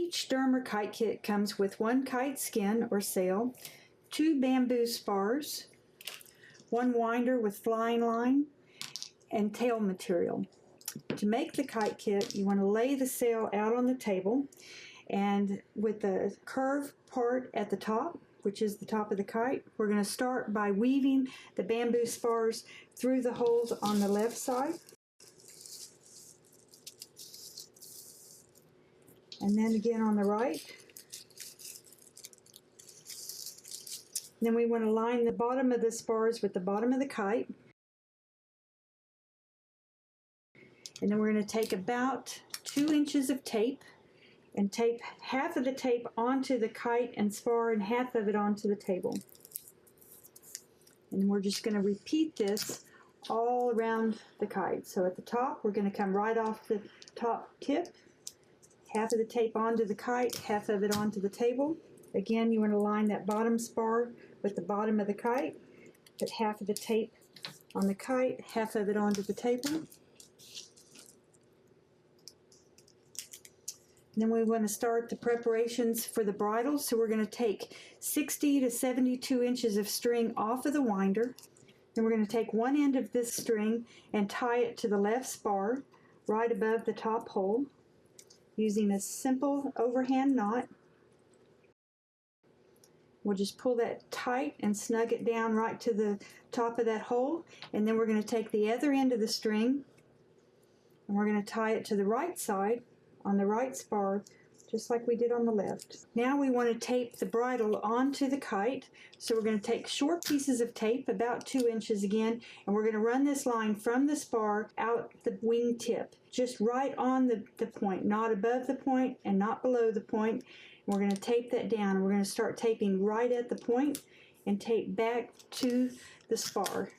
Each Dermer kite kit comes with 1 kite skin or sail, 2 bamboo spars, 1 winder with flying line, and tail material. To make the kite kit, you want to lay the sail out on the table, and with the curved part at the top, which is the top of the kite, we're going to start by weaving the bamboo spars through the holes on the left side. And then again on the right. Then we want to line the bottom of the spars with the bottom of the kite. And then we're going to take about 2 inches of tape and tape half of the tape onto the kite and spar and half of it onto the table. And we're just going to repeat this all around the kite. So at the top, we're going to come right off the top tip, half of the tape onto the kite, half of it onto the table. Again, you want to line that bottom spar with the bottom of the kite, put half of the tape on the kite, half of it onto the table. And then we want to start the preparations for the bridle. So we're going to take 60 to 72 inches of string off of the winder. Then we're going to take one end of this string and tie it to the left spar right above the top hole using a simple overhand knot. We'll just pull that tight and snug it down right to the top of that hole, and then we're going to take the other end of the string and we're going to tie it to the right side on the right spar, just like we did on the left. Now we want to tape the bridle onto the kite, so we're going to take short pieces of tape, about 2 inches again, and we're going to run this line from the spar out the wing tip, just right on the point, not above the point and not below the point. We're going to tape that down. We're going to start taping right at the point and tape back to the spar.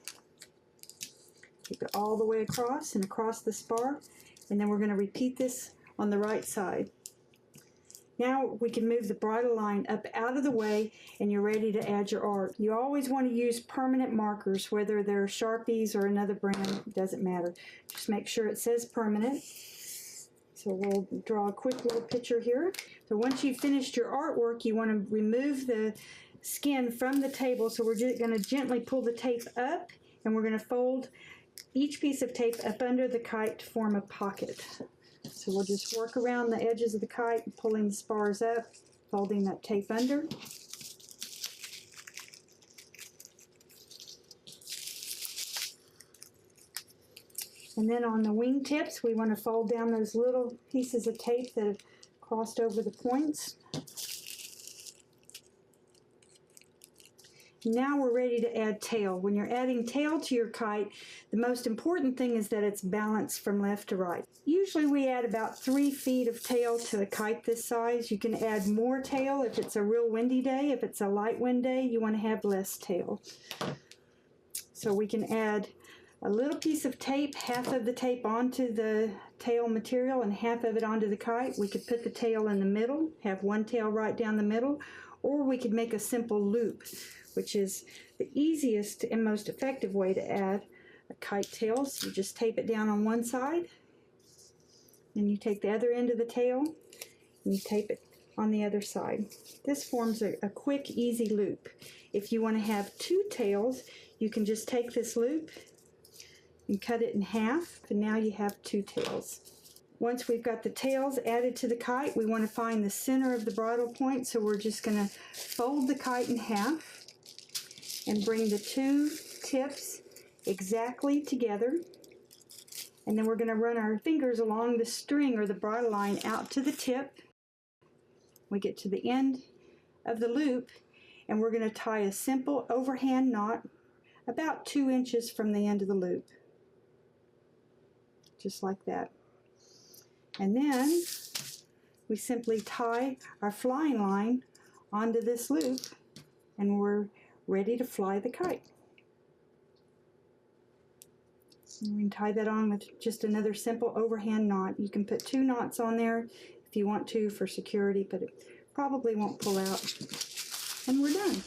Tape it all the way across and across the spar, and then we're going to repeat this on the right side. Now we can move the bridle line up out of the way and you're ready to add your art. You always want to use permanent markers, whether they're Sharpies or another brand, it doesn't matter. Just make sure it says permanent. So we'll draw a quick little picture here. So once you've finished your artwork, you want to remove the skin from the table. So we're just going to gently pull the tape up, and we're going to fold each piece of tape up under the kite to form a pocket. So we'll just work around the edges of the kite, pulling the spars up, folding that tape under. And then on the wing tips, we want to fold down those little pieces of tape that have crossed over the points. Now we're ready to add tail. When you're adding tail to your kite, the most important thing is that it's balanced from left to right. Usually we add about 3 feet of tail to a kite this size. You can add more tail if it's a real windy day. If it's a light wind day, you want to have less tail. So we can add a little piece of tape, half of the tape onto the tail material and half of it onto the kite. We could put the tail in the middle, have one tail right down the middle, or we could make a simple loop, which is the easiest and most effective way to add a kite tail. So you just tape it down on one side, and you take the other end of the tail and you tape it on the other side. This forms a quick, easy loop. If you want to have 2 tails, you can just take this loop and cut it in half, and now you have 2 tails. Once we've got the tails added to the kite, we want to find the center of the bridle point, so we're just going to fold the kite in half and bring the 2 tips exactly together, and then we're going to run our fingers along the string or the bridle line out to the tip. We get to the end of the loop, and we're going to tie a simple overhand knot about 2 inches from the end of the loop, just like that. And then we simply tie our flying line onto this loop, and we're ready to fly the kite. And we can tie that on with just another simple overhand knot. You can put 2 knots on there if you want to for security, but it probably won't pull out. And we're done.